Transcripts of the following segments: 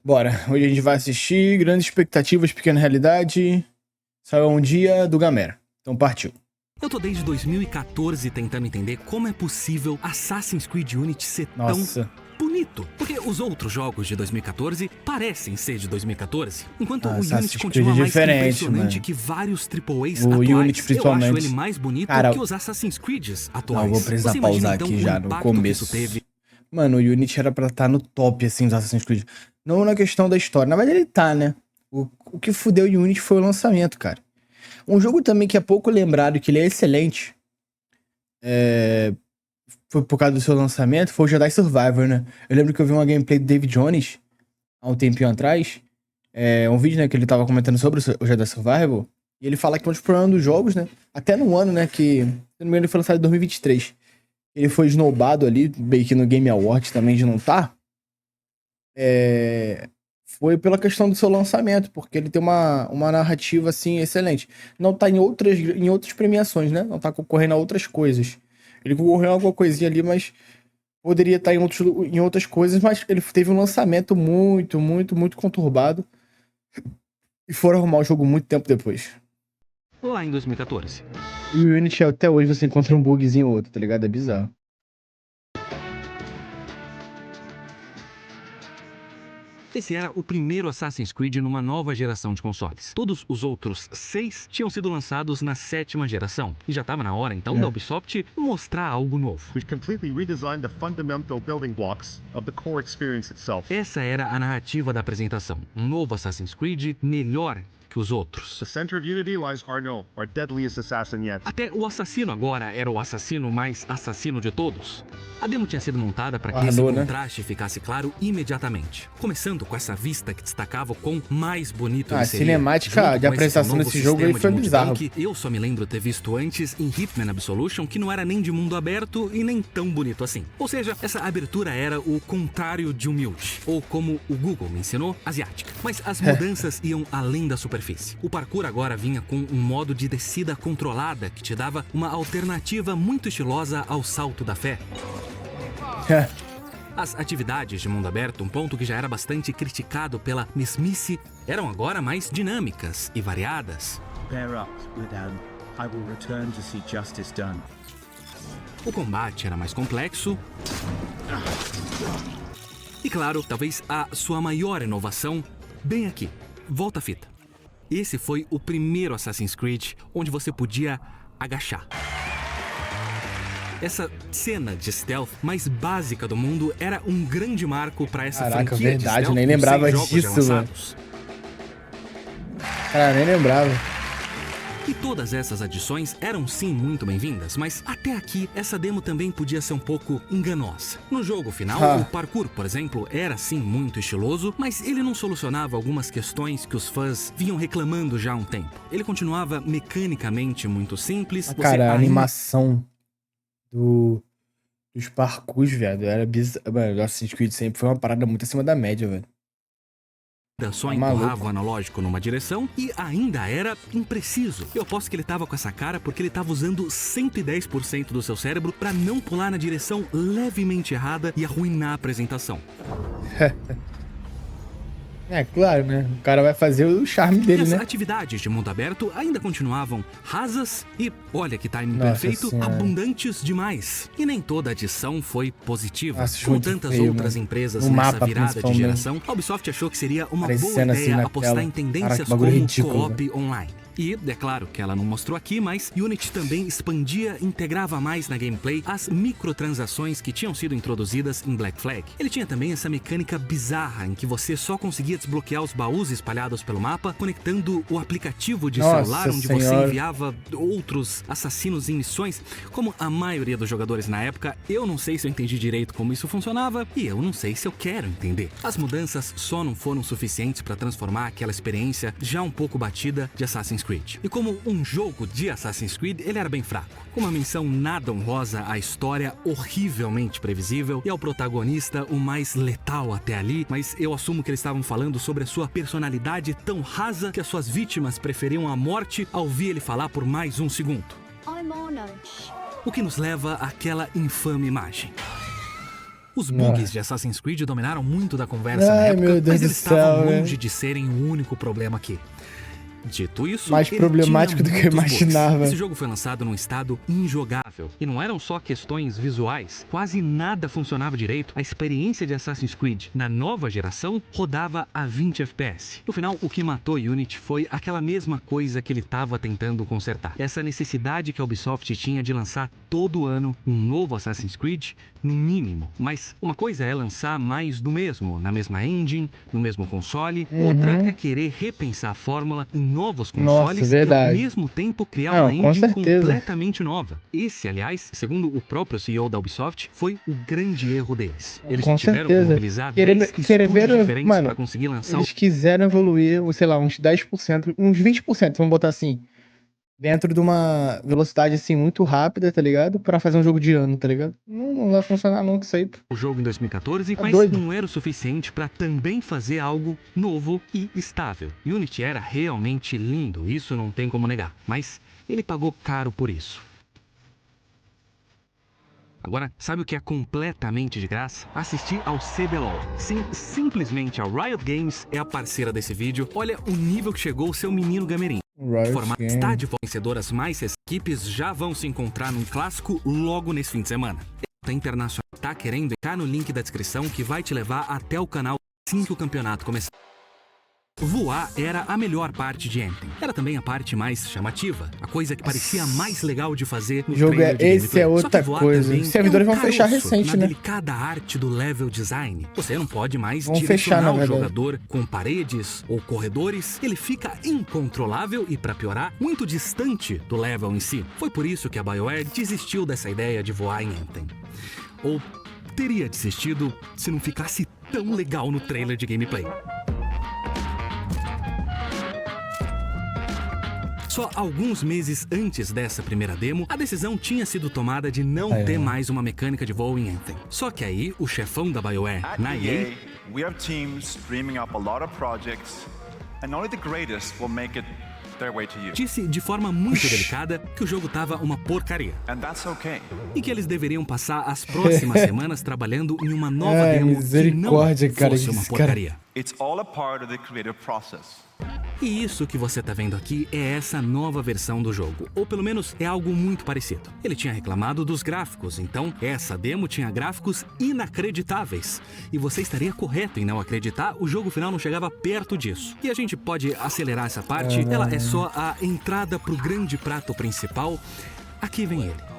Bora. Hoje a gente vai assistir Grandes Expectativas, Pequena Realidade. Saiu um dia do Gamera. Então partiu. Eu tô desde 2014 tentando entender como é possível Assassin's Creed Unity ser Nossa. tão bonito. Porque os outros jogos de 2014 parecem ser de 2014. Enquanto o Assassin's Unity Creed continua é mais diferente, impressionante mano. que vários AAAs O atuais. Unity, principalmente. Eu acho ele mais bonito Cara, que os Assassin's Creeds atuais. Não, vou precisar Você imagina, pausar então, aqui o já no impacto que começo. isso teve. Mano, o Unity era pra estar no top, assim, dos Assassin's Creed. Não na questão da história. Na verdade, ele tá, né? O que fudeu o Unity foi o lançamento, cara. Um jogo também que é pouco lembrado, que ele é excelente, foi por causa do seu lançamento, foi o Jedi Survivor, né? Eu lembro que eu vi uma gameplay do David Jones, há um tempinho atrás, um vídeo, né, que ele tava comentando sobre o Jedi Survivor, e ele fala que um dos problemas dos jogos, né, até no ano, né, que, se não me engano, ele foi lançado em 2023, ele foi snowbado ali, bem que no Game Awards também de não tá, foi pela questão do seu lançamento, porque ele tem uma narrativa, assim, excelente. Não tá em outras premiações, né, não tá concorrendo a outras coisas. Ele concorreu a alguma coisinha ali, mas poderia estar em outras coisas, mas ele teve um lançamento muito, muito, muito conturbado. E foram arrumar o jogo muito tempo depois. Lá em 2014. E o Unity até hoje você encontra um bugzinho ou outro, tá ligado? É bizarro. Esse era o primeiro Assassin's Creed numa nova geração de consoles. Todos os outros 6 tinham sido lançados na 7ª geração. E já estava na hora, então, da Ubisoft mostrar algo novo. We've completely redesigned the fundamental building blocks of the core experience itself. Essa era a narrativa da apresentação. Um novo Assassin's Creed melhor que os outros. The center of Unity lies Arnaud, our deadliest assassin yet. Até o assassino agora era o assassino mais assassino de todos. A demo tinha sido montada para que Arnaud, esse né? contraste ficasse claro imediatamente. Começando com essa vista que destacava o quão mais bonito A ele seria. cinemática Junto de com esse apresentação novo desse jogo aí sistema foi de multiplayer bizarro. que eu só me lembro ter visto antes em Hitman Absolution, que não era nem de mundo aberto e nem tão bonito assim. Ou seja, essa abertura era o contrário de humilde, ou como o Google me ensinou, asiática. Mas as mudanças iam além da superfície. O parkour agora vinha com um modo de descida controlada que te dava uma alternativa muito estilosa ao salto da fé. As atividades de mundo aberto, um ponto que já era bastante criticado pela mesmice, eram agora mais dinâmicas e variadas. Bear up, Madame. I will return to see justice done. O combate era mais complexo. E claro, talvez a sua maior inovação, bem aqui, volta a fita. Esse foi o primeiro Assassin's Creed onde você podia agachar. Essa cena de stealth mais básica do mundo era um grande marco para essa Caraca, franquia verdade, de stealth. eu nem com lembrava 6 jogos já disso, mano. lançados. Cara, nem lembrava. E todas essas adições eram sim muito bem-vindas, mas até aqui essa demo também podia ser um pouco enganosa. No jogo final, o parkour, por exemplo, era sim muito estiloso, mas ele não solucionava algumas questões que os fãs vinham reclamando já há um tempo. Ele continuava mecanicamente muito simples. Cara, a animação dos parkours, velho, era bizarro. Mano, o Assassin's Creed sempre foi uma parada muito acima da média, velho. Só Tá empurrava maluco. o analógico numa direção e ainda era impreciso. Eu aposto que ele tava com essa cara porque ele tava usando 110% do seu cérebro pra não pular na direção levemente errada e arruinar a apresentação. É, claro, né? O cara vai fazer o charme E dele, as né? atividades de mundo aberto ainda continuavam rasas e, olha que timing Nossa perfeito, Senhora. abundantes demais. E nem toda adição foi positiva. Nossa, Como muito tantas feio, outras mano. empresas No nessa mapa, virada de principalmente. geração, a Ubisoft achou que seria uma boa Aparecendo assim ideia na apostar tela. em tendências Caraca, que bagulho como ridículo, co-op online. E, é claro que ela não mostrou aqui, mas Unity também expandia e integrava mais na gameplay as microtransações que tinham sido introduzidas em Black Flag. Ele tinha também essa mecânica bizarra em que você só conseguia desbloquear os baús espalhados pelo mapa, conectando o aplicativo de Nossa celular onde você Senhora. enviava outros assassinos em missões. Como a maioria dos jogadores na época, eu não sei se eu entendi direito como isso funcionava e eu não sei se eu quero entender. As mudanças só não foram suficientes para transformar aquela experiência já um pouco batida de Assassin's Creed. E como um jogo de Assassin's Creed, ele era bem fraco. Com uma menção nada honrosa à história horrivelmente previsível e ao protagonista o mais letal até ali, mas eu assumo que eles estavam falando sobre a sua personalidade tão rasa que as suas vítimas preferiam a morte ao ouvir ele falar por mais um segundo. I'm Arno. O que nos leva àquela infame imagem. Os Nossa. bugs de Assassin's Creed dominaram muito da conversa na Ai, época, meu Deus mas do eles estavam céu, longe de serem o único problema aqui. Dito isso, Mais ele problemático tinha do que eu muitos bugs. imaginava. Esse jogo foi lançado num estado injogável. E não eram só questões visuais. Quase nada funcionava direito. A experiência de Assassin's Creed na nova geração rodava a 20 FPS. No final, o que matou Unity foi aquela mesma coisa que ele estava tentando consertar. Essa necessidade que a Ubisoft tinha de lançar todo ano um novo Assassin's Creed, no mínimo. Mas uma coisa é lançar mais do mesmo, na mesma engine, no mesmo console. Outra é querer repensar a fórmula em novos consoles Nossa, verdade. e ao mesmo tempo criar Não, uma com engine certeza. completamente nova. Esse, aliás, segundo o próprio CEO da Ubisoft, foi o grande erro deles. Eles Com tiveram que certeza. mobilizar 10 estúdios diferentes Mano, para conseguir lançar eles quiseram evoluir, sei lá, uns 10%, uns 20%, vamos botar assim, dentro de uma velocidade, assim, muito rápida, tá ligado? Pra fazer um jogo de ano, tá ligado? Não vai funcionar nunca isso aí. o jogo em 2014, Tá mas doido. não era o suficiente para também fazer algo novo e estável. Unity era realmente lindo, isso não tem como negar, mas ele pagou caro por isso. Agora, sabe o que é completamente de graça? Assistir ao CBLOL. Sim, simplesmente a Riot Games é a parceira desse vídeo. Olha o nível que chegou o seu menino gamerinho. Riot Formar Games. está de vencedoras mais recentes. Equipes já vão se encontrar num clássico logo nesse fim de semana. A Internacional tá querendo entrar no link da descrição que vai te levar até o canal assim que o campeonato começar. Voar era a melhor parte de Anthem. Era também a parte mais chamativa, a coisa que parecia mais legal de fazer no O jogo trailer de esse gameplay. é Só que outra voar coisa. também Os servidores é um vão fechar caroço recente, na né? delicada arte do level design. Você não pode mais Vão direcionar fechar, na o verdade. jogador com paredes ou corredores. Ele fica incontrolável e, pra piorar, muito distante do level em si. Foi por isso que a BioWare desistiu dessa ideia de voar em Anthem. Ou teria desistido se não ficasse tão legal no trailer de gameplay. Só alguns meses antes dessa primeira demo, a decisão tinha sido tomada de não ter mais uma mecânica de voo em Anthem. Só que aí, o chefão da BioWare, At na EA, EA, we have teams dreaming up a lot of projects, and only the greatest will make it their way to you. disse de forma muito delicada que o jogo tava uma porcaria. And that's okay. E que eles deveriam passar as próximas semanas trabalhando em uma nova Ai, demo que não misericórdia, cara, fosse uma esse cara- porcaria. It's all a part of the creative process. E isso que você tá vendo aqui é essa nova versão do jogo, ou pelo menos é algo muito parecido. Ele tinha reclamado dos gráficos, então essa demo tinha gráficos inacreditáveis. E você estaria correto em não acreditar, o jogo final não chegava perto disso. E a gente pode acelerar essa parte, ela é só a entrada pro grande prato principal. Aqui vem ele.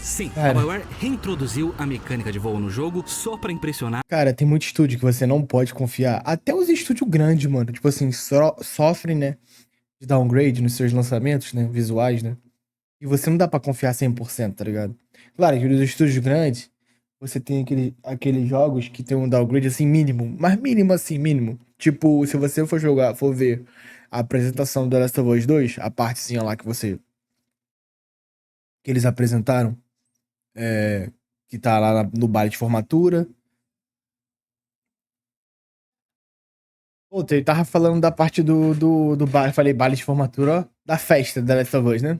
Sim, a Cara. BioWare reintroduziu a mecânica de voo no jogo só pra impressionar. Cara, tem muito estúdio que você não pode confiar. Até os estúdios grandes, mano. Tipo assim, sofrem, né? De downgrade nos seus lançamentos, né? Visuais, né? E você não dá pra confiar 100%, tá ligado? Claro que nos estúdios grandes, você tem aqueles jogos que tem um downgrade assim mínimo. Mas mínimo assim, mínimo. Tipo, se você for ver a apresentação do The Last of Us 2, a partezinha lá que eles apresentaram, que tá lá no baile de formatura. Pô, ele tava falando da parte do baile, falei baile de formatura, ó, da festa da Last of Us, né?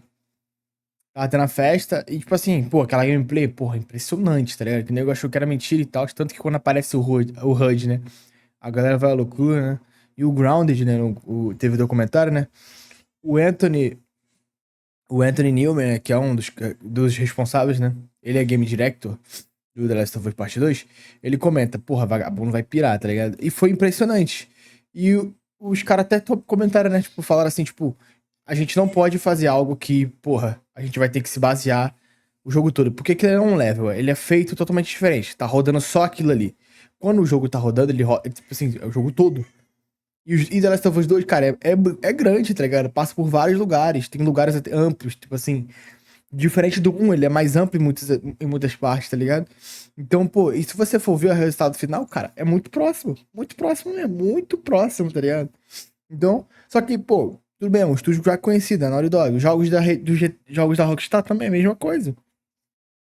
Tava tendo a festa e, tipo assim, pô, aquela gameplay, porra, impressionante, tá ligado? Que o nego achou que era mentira e tal, tanto que quando aparece o HUD, né? A galera vai à loucura, né? E o Grounded, né? Teve documentário, né? O Anthony Newman, né, que é um dos responsáveis, né? Ele é game director do The Last of Us Part 2. Ele comenta, porra, vagabundo vai pirar, tá ligado? E foi impressionante. E os caras até comentaram, né? Tipo, falaram assim, tipo, a gente não pode fazer algo que, porra, a gente vai ter que se basear o jogo todo. Porque ele é um level, ele é feito totalmente diferente. Tá rodando só aquilo ali. Quando o jogo tá rodando, ele roda, tipo assim, é o jogo todo. E The Last of Us 2, cara, é grande, tá ligado? Passa por vários lugares, tem lugares até amplos, tipo assim. Diferente do 1, ele é mais amplo em muitas partes, tá ligado? Então, pô, e se você for ver o resultado final, cara, é muito próximo mesmo, muito próximo, tá ligado? Então, só que, pô, tudo bem, é um estúdio já conhecido, é Naughty Dog. Os jogos da Rockstar também é a mesma coisa,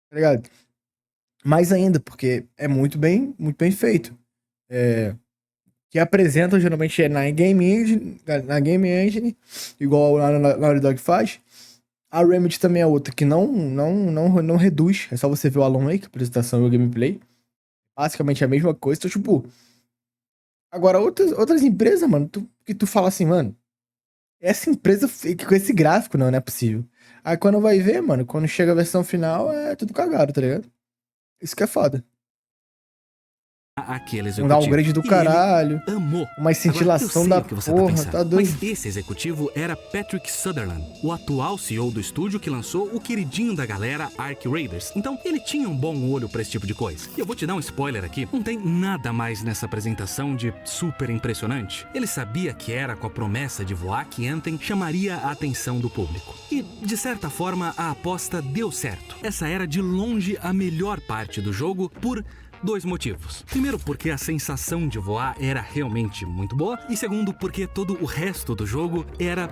tá ligado? Mais ainda, porque é muito bem feito. Que apresentam geralmente na Game Engine, igual a Naughty Dog faz. A Remedy também é outra que não reduz. É só você ver o Alan Wake, a apresentação e o gameplay. basicamente a mesma coisa. Então, tipo, agora outras empresas, mano, que tu fala assim, mano, essa empresa com esse gráfico, não é possível. Aí quando vai ver, mano, quando chega a versão final, é tudo cagado, tá ligado? Isso que é foda. Aquele Um executivo. downgrade do E ele caralho. amou. Uma cintilação Agora, eu sei da o que você tá porra, pensando, tá doido. mas esse executivo era Patrick Sutherland, o atual CEO do estúdio que lançou o queridinho da galera Ark Raiders. Então, ele tinha um bom olho pra esse tipo de coisa. E eu vou te dar um spoiler aqui, não tem nada mais nessa apresentação de super impressionante. Ele sabia que era com a promessa de voar que Anthem chamaria a atenção do público. E, de certa forma, a aposta deu certo. Essa era de longe a melhor parte do jogo por 2 motivos. Primeiro, porque a sensação de voar era realmente muito boa. E segundo, porque todo o resto do jogo era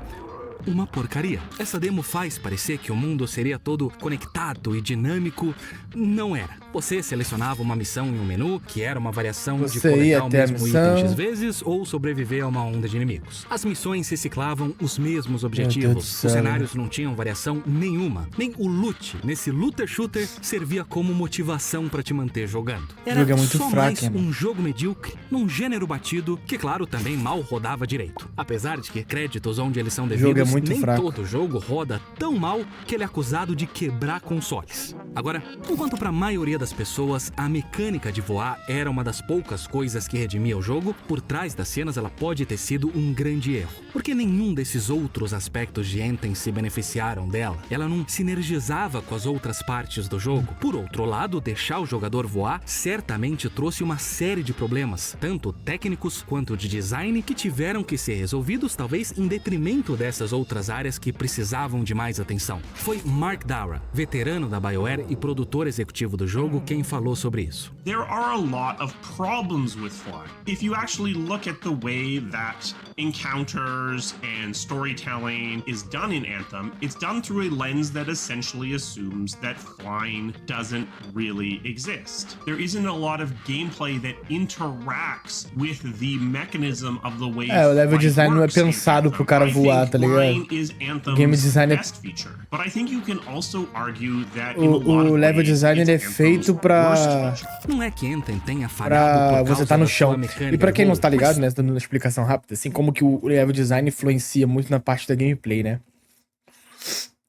uma porcaria. Essa demo faz parecer que o mundo seria todo conectado e dinâmico. Não era. Você selecionava uma missão em um menu, que era uma variação de Você ia coletar o até a mesmo missão. item X vezes ou sobreviver a uma onda de inimigos. As missões reciclavam os mesmos Deus do objetivos. céu. Os cenários não tinham variação nenhuma. Nem o loot nesse looter shooter servia como motivação pra te manter jogando. Era jogo é muito só fraco, mais hein, mano? um jogo medíocre, num gênero batido, que claro, também mal rodava direito. Apesar de que créditos onde eles são jogo devidos, é muito nem fraco. todo jogo roda tão mal que ele é acusado de quebrar consoles. Agora, enquanto pra maioria das pessoas a mecânica de voar era uma das poucas coisas que redimia o jogo, por trás das cenas ela pode ter sido um grande erro. Porque nenhum desses outros aspectos de Anthem se beneficiaram dela. Ela não sinergizava com as outras partes do jogo. Por outro lado, deixar o jogador voar certamente trouxe uma série de problemas, tanto técnicos quanto de design, que tiveram que ser resolvidos talvez em detrimento dessas outras áreas que precisavam de mais atenção. Foi Mark Dara, veterano da BioWare e produtor executivo do jogo, quem falou sobre isso. There are a lot of problems with flying. If you actually look at the way that encounters and storytelling is done in Anthem, it's done through a lens that essentially assumes that flying doesn't really exist. There isn't a lot of gameplay that interacts with the mechanism of the way O level flight design não é works in pensado Anthem. pro cara I voar, think tá ligado? flying is Anthem's game design é- best feature. But I think you can also argue that in a lot O of level ways, design ele é it's Anthem's feito pra... worst feature. Não é que Anthem tenha falhado pra por causa você tá no da sua chão. mecânica E pra de quem não voo, tá ligado, mas né, dando uma explicação rápida, assim, como que o level design influencia muito na parte da gameplay, né?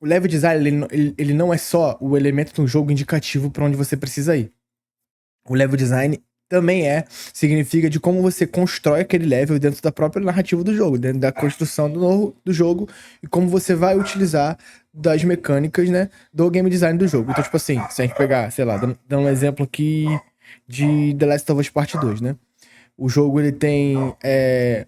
O level design, ele não é só o elemento do jogo indicativo pra onde você precisa ir. O level design também significa de como você constrói aquele level dentro da própria narrativa do jogo, dentro da construção do jogo e como você vai utilizar das mecânicas, né, do game design do jogo. Então, tipo assim, se a gente pegar, sei lá, dando um exemplo aqui de The Last of Us Part 2, né? O jogo, ele tem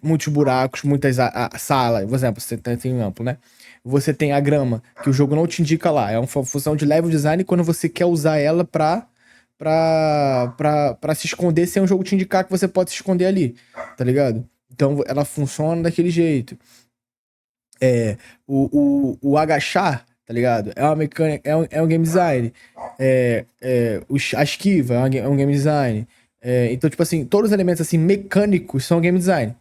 muitos buracos, muitas salas. Por exemplo, você tem um amplo, né? Você tem a grama, que o jogo não te indica lá. É uma função de level design quando você quer usar ela pra se esconder sem o jogo te indicar que você pode se esconder ali, tá ligado? Então ela funciona daquele jeito. O agachar, tá ligado? É uma mecânica, é um game design. A esquiva é um game design. Então, tipo assim, todos os elementos assim mecânicos são game design.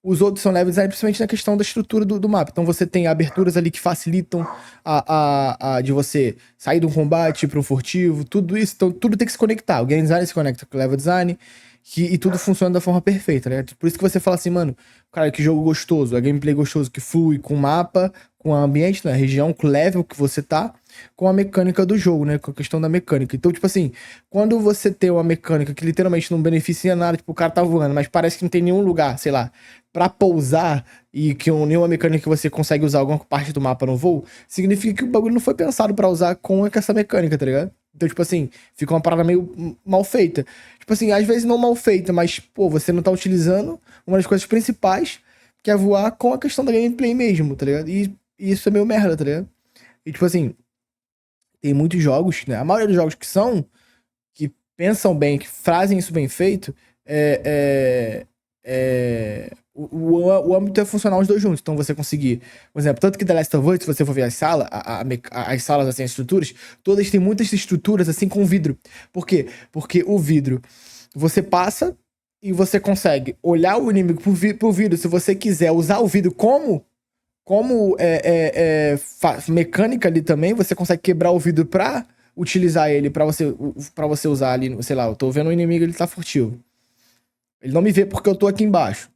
Os outros são level design, principalmente na questão da estrutura do mapa. Então você tem aberturas ali que facilitam de você sair de um combate para um furtivo, tudo isso. Então tudo tem que se conectar. O game design se conecta com o level design e tudo funciona da forma perfeita, né? Por isso que você fala assim, mano, cara, que jogo gostoso, a gameplay gostoso, que flui com o mapa, com o ambiente, na região, com o level que você tá, com a mecânica do jogo, né? Com a questão da mecânica. Então, tipo assim, quando você tem uma mecânica que literalmente não beneficia nada, tipo, o cara tá voando, mas parece que não tem nenhum lugar, sei lá, pra pousar e que nenhuma mecânica que você consegue usar alguma parte do mapa no voo, significa que o bagulho não foi pensado pra usar com essa mecânica, tá ligado? Então, tipo assim, fica uma parada meio mal feita. Tipo assim, às vezes não mal feita, mas, pô, você não tá utilizando uma das coisas principais, que é voar com a questão da gameplay mesmo, tá ligado? E isso é meio merda, tá ligado? E, tipo assim, tem muitos jogos, né? A maioria dos jogos que pensam bem, que fazem isso bem feito, o âmbito é funcionar os dois juntos. Então você conseguir, por exemplo, tanto que The Last of Us, se você for ver as salas, as salas, assim, as estruturas, todas têm muitas estruturas, assim, com vidro. Por quê? Porque o vidro, você passa e você consegue olhar o inimigo pro vidro, se você quiser usar o vidro como mecânica ali também, você consegue quebrar o vidro pra utilizar ele pra você usar ali, sei lá, eu tô vendo um inimigo, ele tá furtivo. Ele não me vê porque eu tô aqui embaixo.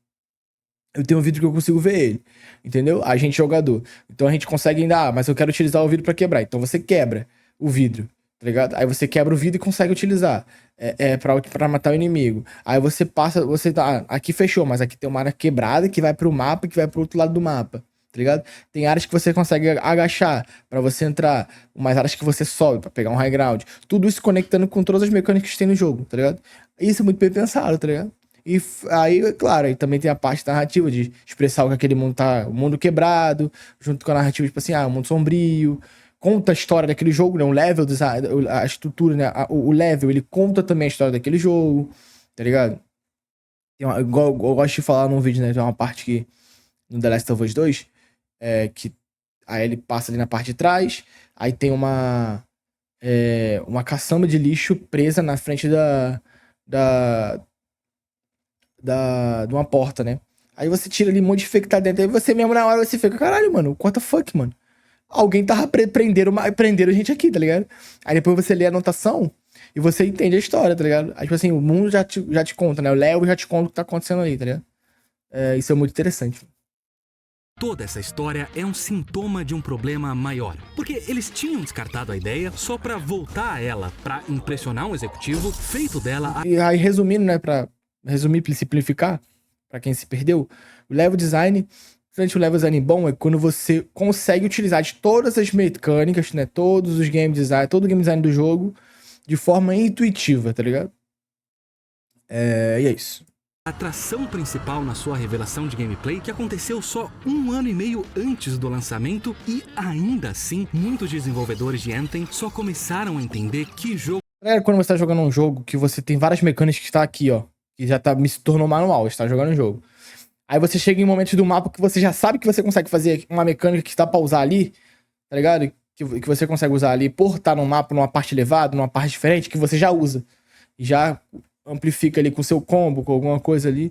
Eu tenho um vidro que eu consigo ver ele, entendeu? A gente jogador. Então a gente consegue ainda, mas eu quero utilizar o vidro pra quebrar. Então você quebra o vidro, tá ligado? Aí você quebra o vidro e consegue utilizar pra matar o inimigo. Aí você passa, aqui fechou, mas aqui tem uma área quebrada que vai pro mapa, que vai pro outro lado do mapa, tá ligado? Tem áreas que você consegue agachar pra você entrar, umas áreas que você sobe pra pegar um high ground. Tudo isso conectando com todas as mecânicas que tem no jogo, tá ligado? Isso é muito bem pensado, tá ligado? E aí, claro, aí também tem a parte narrativa de expressar o que aquele mundo tá, o mundo quebrado, junto com a narrativa, tipo assim, o mundo sombrio, conta a história daquele jogo, né? O level, a estrutura, né? O level, ele conta também a história daquele jogo, tá ligado? Igual eu gosto de falar num vídeo, né? Tem uma parte que, no The Last of Us 2, que aí ele passa ali na parte de trás, aí tem uma caçamba de lixo presa na frente de uma porta, né? Aí você tira ali um monte de fake que tá dentro, aí você mesmo na hora você fica, caralho, mano, what the fuck, mano? Alguém tava prenderam a gente aqui, tá ligado? Aí depois você lê a anotação e você entende a história, tá ligado? Aí, tipo assim, o mundo já te conta, né? O Léo já te conta o que tá acontecendo ali, tá ligado? Isso é muito interessante. Toda essa história é um sintoma de um problema maior, porque eles tinham descartado a ideia só pra voltar a ela, pra impressionar um executivo, feito dela E aí, resumindo, né, pra resumir e simplificar, pra quem se perdeu, o level design, frente o level design bom é quando você consegue utilizar de todas as mecânicas, né, todos os game design, todo o game design do jogo, de forma intuitiva, tá ligado? E é isso. a atração principal na sua revelação de gameplay, que aconteceu só 1 ano e meio antes do lançamento, e ainda assim, muitos desenvolvedores de Anthem só começaram a entender que jogo... Quando você tá jogando um jogo que você tem várias mecânicas que tá aqui, ó, que já se tornou manual, você tá jogando um jogo. Aí você chega em momentos do mapa que você já sabe que você consegue fazer uma mecânica que tá pra usar ali, tá ligado? Que você consegue usar ali por estar no mapa, numa parte elevada, numa parte diferente, que você já usa. E já amplifica ali com o seu combo, com alguma coisa ali,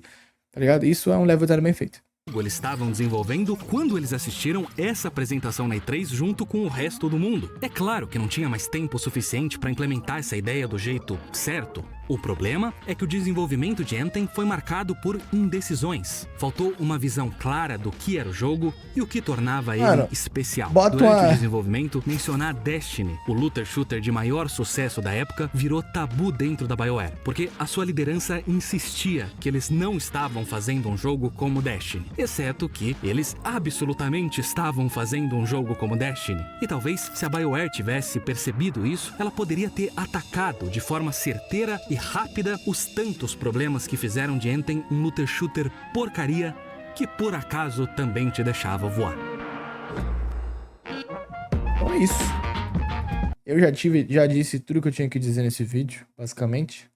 tá ligado? Isso é um level design bem feito. Eles estavam desenvolvendo quando eles assistiram essa apresentação na E3 junto com o resto do mundo. É claro que não tinha mais tempo suficiente para implementar essa ideia do jeito certo. O problema é que o desenvolvimento de Anthem foi marcado por indecisões. Faltou uma visão clara do que era o jogo e o que tornava ele especial. Durante o desenvolvimento, mencionar Destiny, o looter shooter de maior sucesso da época, virou tabu dentro da BioWare, porque a sua liderança insistia que eles não estavam fazendo um jogo como Destiny. Exceto que eles absolutamente estavam fazendo um jogo como Destiny. E talvez, se a BioWare tivesse percebido isso, ela poderia ter atacado de forma certeira e rápida os tantos problemas que fizeram de Anthem um looter shooter porcaria que por acaso também te deixava voar. Então é isso. Eu já disse tudo que eu tinha que dizer nesse vídeo, basicamente.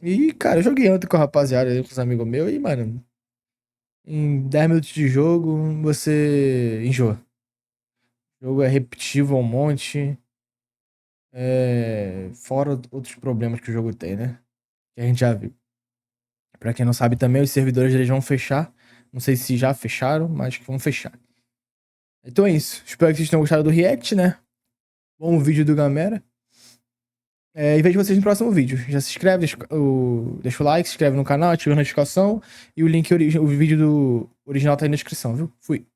E, cara, eu joguei ontem com a rapaziada, com os amigos meus, e, mano, em 10 minutos de jogo, você enjoa. O jogo é repetitivo um monte. Fora outros problemas que o jogo tem, né? Que a gente já viu. Pra quem não sabe também, os servidores eles vão fechar. Não sei se já fecharam, mas que vão fechar. Então é isso. Espero que vocês tenham gostado do react, né? Bom vídeo do Gamera. E vejo vocês no próximo vídeo. Já se inscreve, deixa o like, se inscreve no canal, ativa a notificação. E o link, o vídeo do original tá aí na descrição, viu? Fui.